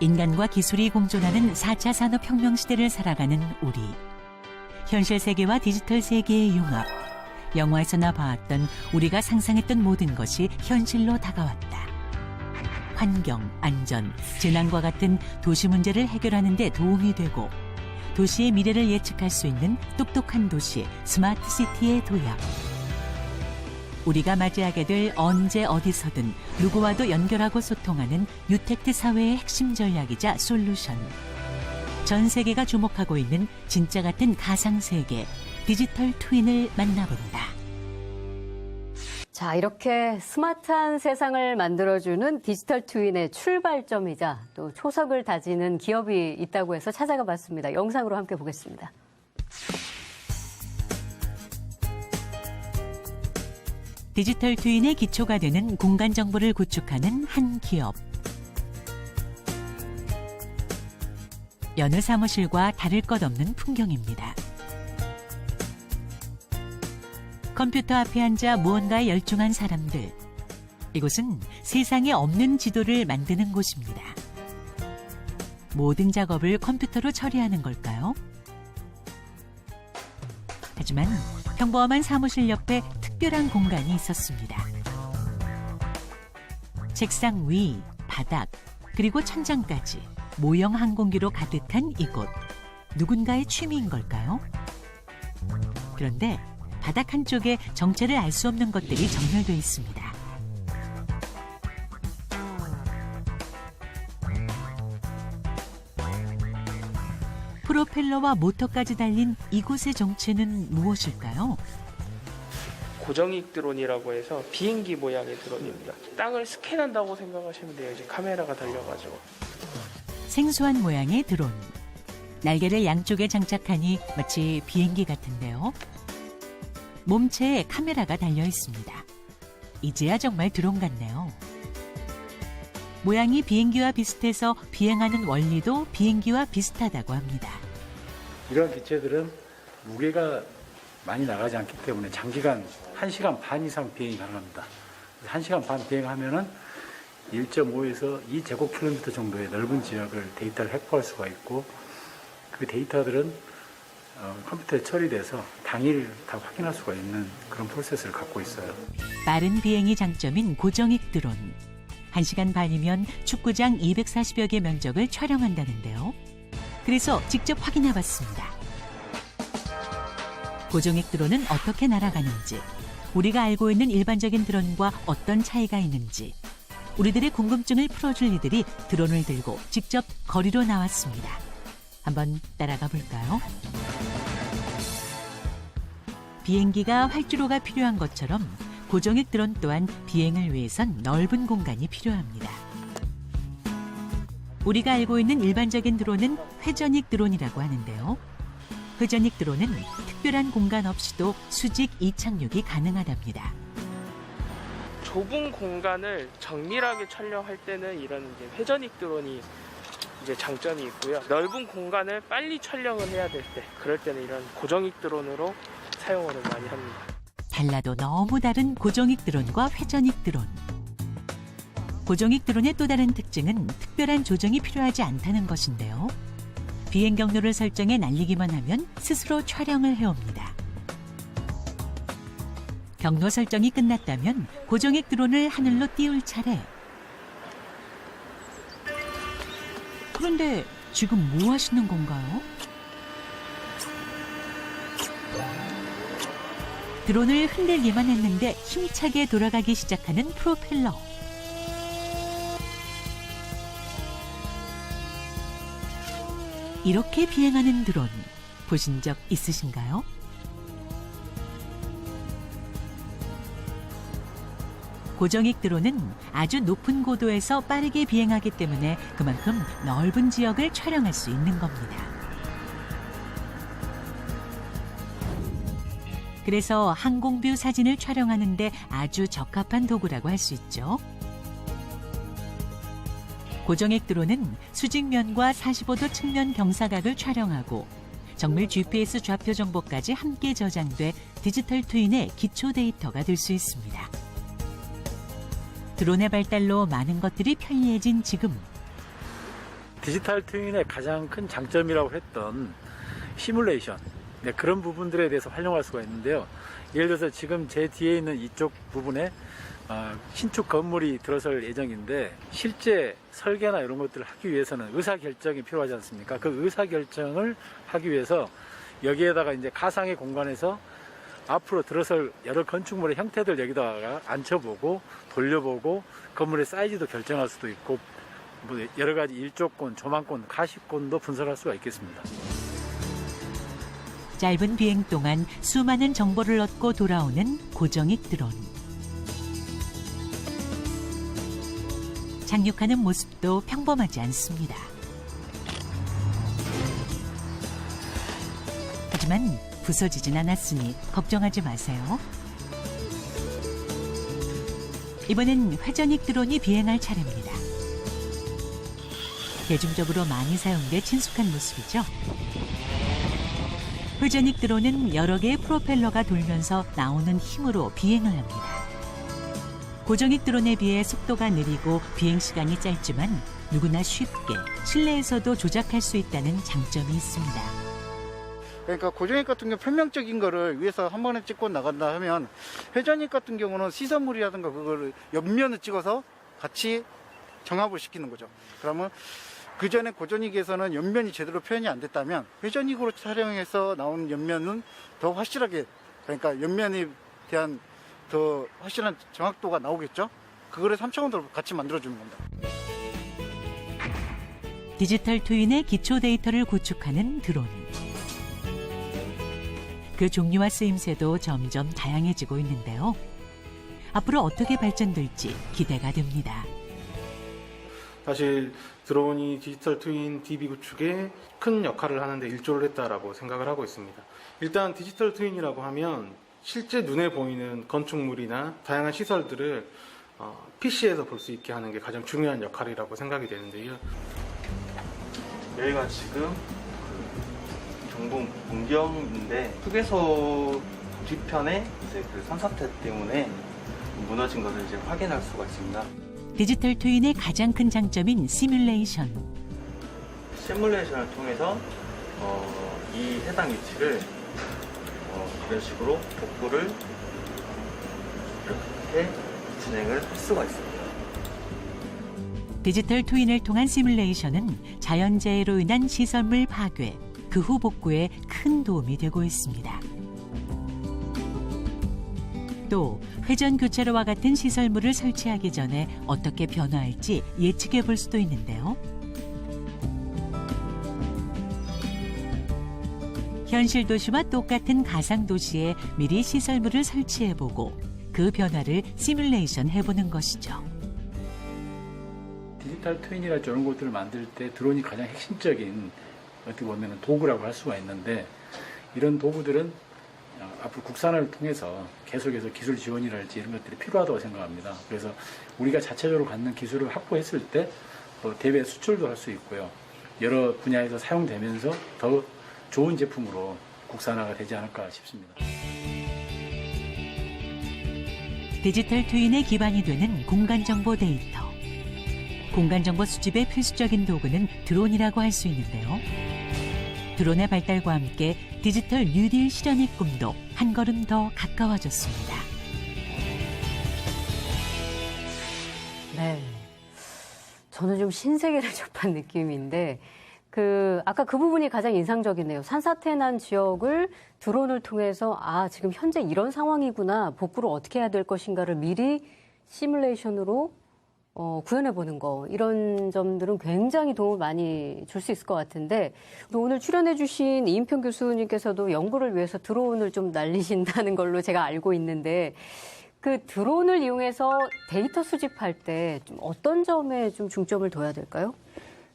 인간과 기술이 공존하는 4차 산업혁명 시대를 살아가는 우리. 현실 세계와 디지털 세계의 융합. 영화에서나 봐왔던 우리가 상상했던 모든 것이 현실로 다가왔다. 환경, 안전, 재난과 같은 도시 문제를 해결하는 데 도움이 되고 도시의 미래를 예측할 수 있는 똑똑한 도시, 스마트 시티의 도약. 우리가 맞이하게 될 언제 어디서든 누구와도 연결하고 소통하는 뉴텍트 사회의 핵심 전략이자 솔루션. 전 세계가 주목하고 있는 진짜 같은 가상세계, 디지털 트윈을 만나본다. 자, 이렇게 스마트한 세상을 만들어주는 디지털 트윈의 출발점이자 또 초석을 다지는 기업이 있다고 해서 찾아가 봤습니다. 영상으로 함께 보겠습니다. 디지털 트윈의 기초가 되는 공간 정보를 구축하는 한 기업. 여느 사무실과 다를 것 없는 풍경입니다. 컴퓨터 앞에 앉아 무언가에 열중한 사람들. 이곳은 세상에 없는 지도를 만드는 곳입니다. 모든 작업을 컴퓨터로 처리하는 걸까요? 하지만 평범한 사무실 옆에 특별한 공간이 있었습니다. 책상 위, 바닥, 그리고 천장까지 모형 항공기로 가득한 이곳. 누군가의 취미인 걸까요? 그런데 바닥 한쪽에 정체를 알 수 없는 것들이 정렬되어 있습니다. 프로펠러와 모터까지 달린 이곳의 정체는 무엇일까요? 고정익 드론이라고 해서 비행기 모양의 드론입니다. 땅을 스캔한다고 생각하시면 돼요. 이제 카메라가 달려가지고. 생소한 모양의 드론. 날개를 양쪽에 장착하니 마치 비행기 같은데요. 몸체에 카메라가 달려 있습니다. 이제야 정말 드론 같네요. 모양이 비행기와 비슷해서 비행하는 원리도 비행기와 비슷하다고 합니다. 이런 기체들은 무게가 많이 나가지 않기 때문에 장기간 1시간 반 이상 비행이 가능합니다. 1시간 반 비행하면은 1.5에서 2제곱킬로미터 정도의 넓은 지역을 데이터를 획보할 수가 있고 그 데이터들은 컴퓨터에 처리돼서 당일 다 확인할 수가 있는 그런 프로세스를 갖고 있어요. 빠른 비행이 장점인 고정익 드론. 1시간 반이면 축구장 240여 개 면적을 촬영한다는데요. 그래서 직접 확인해봤습니다. 고정익 드론은 어떻게 날아가는지, 우리가 알고 있는 일반적인 드론과 어떤 차이가 있는지, 우리들의 궁금증을 풀어줄 이들이 드론을 들고 직접 거리로 나왔습니다. 한번 따라가 볼까요? 비행기가 활주로가 필요한 것처럼 고정익 드론 또한 비행을 위해선 넓은 공간이 필요합니다. 우리가 알고 있는 일반적인 드론은 회전익 드론이라고 하는데요. 회전익 드론은 특별한 공간 없이도 수직 이착륙이 가능하답니다. 좁은 공간을 정밀하게 촬영할 때는 이런 이제 회전익 드론이 이제 장점이 있고요. 넓은 공간을 빨리 촬영을 해야 될 때, 그럴 때는 이런 고정익 드론으로 사용을 많이 합니다. 달라도 너무 다른 고정익 드론과 회전익 드론. 고정익 드론의 또 다른 특징은 특별한 조정이 필요하지 않다는 것인데요. 비행 경로를 설정해 날리기만 하면 스스로 촬영을 해옵니다. 경로 설정이 끝났다면 고정익 드론을 하늘로 띄울 차례. 그런데 지금 뭐 하시는 건가요? 드론을 흔들기만 했는데 힘차게 돌아가기 시작하는 프로펠러. 이렇게 비행하는 드론 보신 적 있으신가요? 고정익 드론은 아주 높은 고도에서 빠르게 비행하기 때문에 그만큼 넓은 지역을 촬영할 수 있는 겁니다. 그래서 항공뷰 사진을 촬영하는데 아주 적합한 도구라고 할 수 있죠. 고정익 드론은 수직면과 45도 측면 경사각을 촬영하고 정밀 GPS 좌표 정보까지 함께 저장돼 디지털 트윈의 기초 데이터가 될 수 있습니다. 드론의 발달로 많은 것들이 편리해진 지금 디지털 트윈의 가장 큰 장점이라고 했던 시뮬레이션, 네, 그런 부분들에 대해서 활용할 수가 있는데요. 예를 들어서 지금 제 뒤에 있는 이쪽 부분에 신축 건물이 들어설 예정인데 실제 설계나 이런 것들을 하기 위해서는 의사결정이 필요하지 않습니까? 그 의사결정을 하기 위해서 여기에다가 이제 가상의 공간에서 앞으로 들어설 여러 건축물의 형태들 여기다가 앉혀보고 돌려보고 건물의 사이즈도 결정할 수도 있고 뭐 여러 가지 일조권, 조망권, 가시권도 분석할 수가 있겠습니다. 짧은 비행 동안 수많은 정보를 얻고 돌아오는 고정익 드론. 착륙하는 모습도 평범하지 않습니다. 하지만 부서지진 않았으니 걱정하지 마세요. 이번엔 회전익 드론이 비행할 차례입니다. 대중적으로 많이 사용돼 친숙한 모습이죠. 회전익 드론은 여러 개의 프로펠러가 돌면서 나오는 힘으로 비행을 합니다. 고정익 드론에 비해 속도가 느리고 비행 시간이 짧지만 누구나 쉽게 실내에서도 조작할 수 있다는 장점이 있습니다. 그러니까 고정익 같은 경우 표면적인 거를 위에서 한 번에 찍고 나간다 하면 회전익 같은 경우는 시선물이라든가 그거를 옆면을 찍어서 같이 정합을 시키는 거죠. 그러면 그 전에 고정익에서는 옆면이 제대로 표현이 안 됐다면 회전익으로 촬영해서 나오는 옆면은 더 확실하게, 그러니까 옆면에 대한 더 확실한 정확도가 나오겠죠. 그거를 3차원으로 같이 만들어주는 겁니다. 디지털 트윈의 기초 데이터를 구축하는 드론. 그 종류와 쓰임새도 점점 다양해지고 있는데요. 앞으로 어떻게 발전될지 기대가 됩니다. 사실 드론이 디지털 트윈 DB 구축에 큰 역할을 하는데 일조를 했다라고 생각을 하고 있습니다. 일단 디지털 트윈이라고 하면 실제 눈에 보이는 건축물이나 다양한 시설들을 PC에서 볼 수 있게 하는 게 가장 중요한 역할이라고 생각이 되는데요. 여기가 지금 정동 문경인데 휴게소 뒤편에 이제 그 산사태 때문에 무너진 것을 이제 확인할 수가 있습니다. 디지털 트윈의 가장 큰 장점인 시뮬레이션. 시뮬레이션을 통해서 이 해당 위치를 이런 식으로 복구를 이렇게 진행을 할 수가 있습니다. 디지털 트윈을 통한 시뮬레이션은 자연재해로 인한 시설물 파괴, 그 후 복구에 큰 도움이 되고 있습니다. 또 회전 교차로와 같은 시설물을 설치하기 전에 어떻게 변화할지 예측해 볼 수도 있는데요. 현실 도시와 똑같은 가상 도시에 미리 시설물을 설치해 보고 그 변화를 시뮬레이션 해보는 것이죠. 디지털 트윈이나 이런 것들을 만들 때 드론이 가장 핵심적인 어떻게 보면 도구라고 할 수가 있는데, 이런 도구들은 앞으로 국산화를 통해서 계속해서 기술 지원이랄지 이런 것들이 필요하다고 생각합니다. 그래서 우리가 자체적으로 갖는 기술을 확보했을 때 대외 수출도 할 수 있고요. 여러 분야에서 사용되면서 더 좋은 제품으로 국산화가 되지 않을까 싶습니다. 디지털 트윈의 기반이 되는 공간정보 데이터. 공간정보 수집의 필수적인 도구는 드론이라고 할 수 있는데요. 드론의 발달과 함께 디지털 뉴딜 실현의 꿈도 한 걸음 더 가까워졌습니다. 네. 저는 좀 신세계를 접한 느낌인데, 아까 그 부분이 가장 인상적이네요. 산사태 난 지역을 드론을 통해서, 지금 현재 이런 상황이구나, 복구를 어떻게 해야 될 것인가를 미리 시뮬레이션으로 구현해보는 거, 이런 점들은 굉장히 도움을 많이 줄 수 있을 것 같은데, 또 오늘 출연해주신 이인평 교수님께서도 연구를 위해서 드론을 좀 날리신다는 걸로 제가 알고 있는데, 그 드론을 이용해서 데이터 수집할 때 좀 어떤 점에 좀 중점을 둬야 될까요?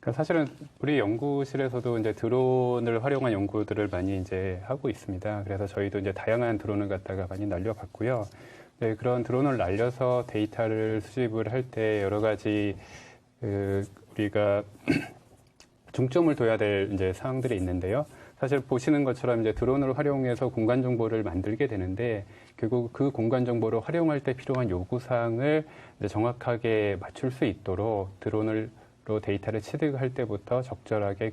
그러니까 사실은 우리 연구실에서도 이제 드론을 활용한 연구들을 많이 이제 하고 있습니다. 그래서 저희도 이제 다양한 드론을 갖다가 많이 날려봤고요. 네, 그런 드론을 날려서 데이터를 수집을 할 때 여러 가지 우리가 중점을 둬야 될 이제 사항들이 있는데요. 사실 보시는 것처럼 이제 드론을 활용해서 공간 정보를 만들게 되는데, 결국 그 공간 정보를 활용할 때 필요한 요구 사항을 이제 정확하게 맞출 수 있도록 드론을 데이터를 취득할 때부터 적절하게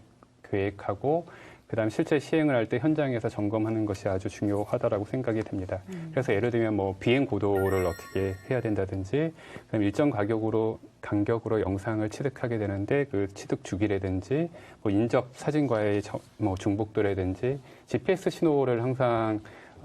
계획하고 그다음 실제 시행을 할 때 현장에서 점검하는 것이 아주 중요하다라고 생각이 됩니다. 그래서 예를 들면 뭐 비행 고도를 어떻게 해야 된다든지, 그다음 일정 간격으로 영상을 취득하게 되는데 그 취득 주기라든지, 뭐 인접 사진과의 뭐 중복도라든지, GPS 신호를 항상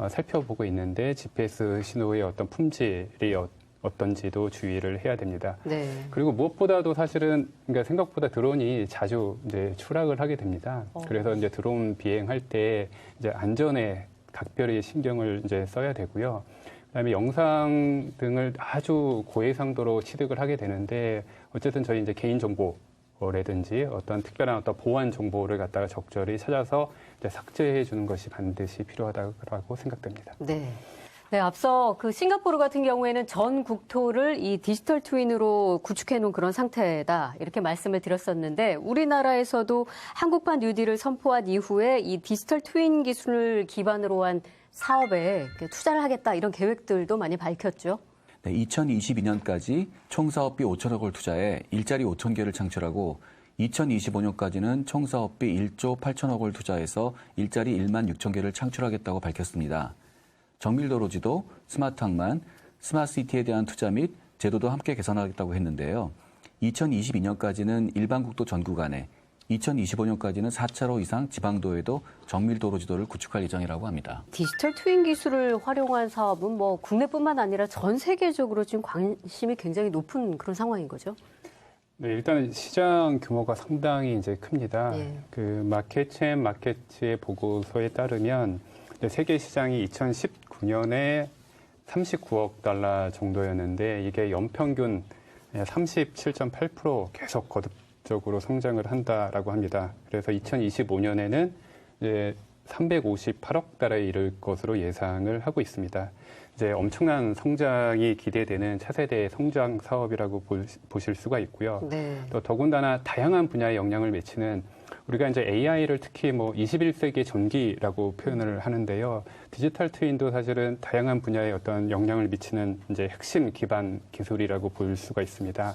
살펴보고 있는데 GPS 신호의 어떤 품질이 어떤지도 주의를 해야 됩니다. 네. 그리고 무엇보다도 사실은 그러니까 생각보다 드론이 자주 이제 추락을 하게 됩니다. 그래서 이제 드론 비행할 때 이제 안전에 각별히 신경을 이제 써야 되고요. 그다음에 영상 등을 아주 고해상도로 취득을 하게 되는데 어쨌든 저희 이제 개인 정보라든지 어떤 특별한 어떤 보안 정보를 갖다가 적절히 찾아서 이제 삭제해 주는 것이 반드시 필요하다고 생각됩니다. 네. 네, 앞서 그 싱가포르 같은 경우에는 전 국토를 이 디지털 트윈으로 구축해 놓은 그런 상태다. 이렇게 말씀을 드렸었는데 우리나라에서도 한국판 뉴딜을 선포한 이후에 이 디지털 트윈 기술을 기반으로 한 사업에 투자를 하겠다. 이런 계획들도 많이 밝혔죠. 네, 2022년까지 총 사업비 5천억 을 투자해 일자리 5천 개를 창출하고 2025년까지는 총 사업비 1조 8천억 을 투자해서 일자리 1만 6천 개를 창출하겠다고 밝혔습니다. 정밀도로지도, 스마트 항만, 스마트시티에 대한 투자 및 제도도 함께 개선하겠다고 했는데요. 2022년까지는 일반 국도 전 구간에, 2025년까지는 4차로 이상 지방도에도 정밀도로지도를 구축할 예정이라고 합니다. 디지털 트윈 기술을 활용한 사업은 뭐 국내뿐만 아니라 전 세계적으로 지금 관심이 굉장히 높은 그런 상황인 거죠. 네, 일단 시장 규모가 상당히 이제 큽니다. 예. 그 마켓의 보고서에 따르면 세계 시장이 2019년에 39억 달러 정도였는데 이게 연평균 37.8% 계속 거듭적으로 성장을 한다라고 합니다. 그래서 2025년에는 이제 358억 달러에 이를 것으로 예상을 하고 있습니다. 이제 엄청난 성장이 기대되는 차세대 성장 사업이라고 보실 수가 있고요. 네. 또 더군다나 다양한 분야에 영향을 미치는 우리가 이제 AI를 특히 뭐 21세기 전기라고 표현을 하는데요. 디지털 트윈도 사실은 다양한 분야에 어떤 영향을 미치는 이제 핵심 기반 기술이라고 볼 수가 있습니다.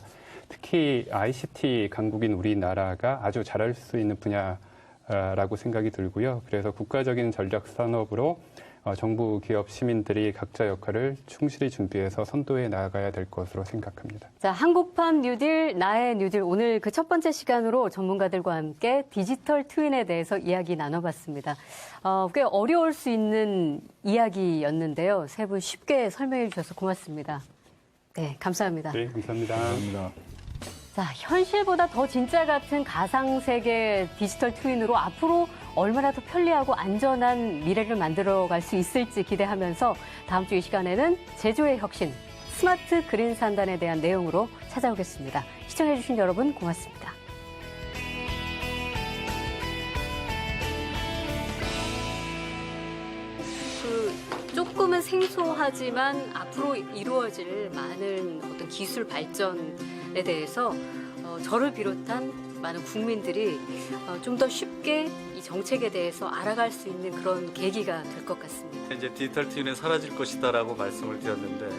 특히 ICT 강국인 우리나라가 아주 잘할 수 있는 분야라고 생각이 들고요. 그래서 국가적인 전략 산업으로 정부, 기업, 시민들이 각자 역할을 충실히 준비해서 선도해 나가야 될 것으로 생각합니다. 자, 한국판 뉴딜, 나의 뉴딜. 오늘 그 첫 번째 시간으로 전문가들과 함께 디지털 트윈에 대해서 이야기 나눠봤습니다. 꽤 어려울 수 있는 이야기였는데요. 세 분 쉽게 설명해 주셔서 고맙습니다. 네, 감사합니다. 네, 감사합니다. 감사합니다. 자, 현실보다 더 진짜 같은 가상세계 디지털 트윈으로 앞으로 얼마나 더 편리하고 안전한 미래를 만들어갈 수 있을지 기대하면서 다음 주 이 시간에는 제조의 혁신, 스마트 그린 산단에 대한 내용으로 찾아오겠습니다. 시청해주신 여러분 고맙습니다. 조금은 생소하지만 앞으로 이루어질 많은 어떤 기술 발전에 대해서 저를 비롯한 많은 국민들이 좀 더 쉽게 이 정책에 대해서 알아갈 수 있는 그런 계기가 될 것 같습니다. 이제 디지털 트윈은 사라질 것이다라고 말씀을 드렸는데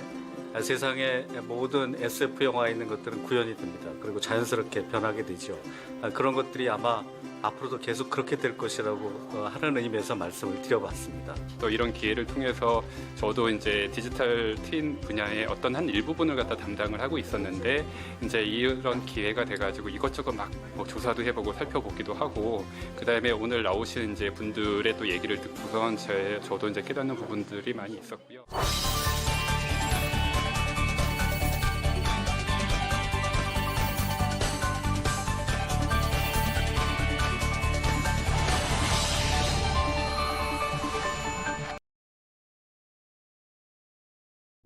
세상의 모든 SF 영화에 있는 것들은 구현이 됩니다. 그리고 자연스럽게 변하게 되죠. 그런 것들이 아마 앞으로도 계속 그렇게 될 것이라고 하는 의미에서 말씀을 드려봤습니다. 또 이런 기회를 통해서 저도 이제 디지털 트윈 분야의 어떤 한 일부분을 갖다 담당을 하고 있었는데 이제 이런 기회가 돼가지고 이것저것 막 뭐 조사도 해보고 살펴보기도 하고 그다음에 오늘 나오신 이제 분들의 또 얘기를 듣고선 저도 이제 깨닫는 부분들이 많이 있었고요.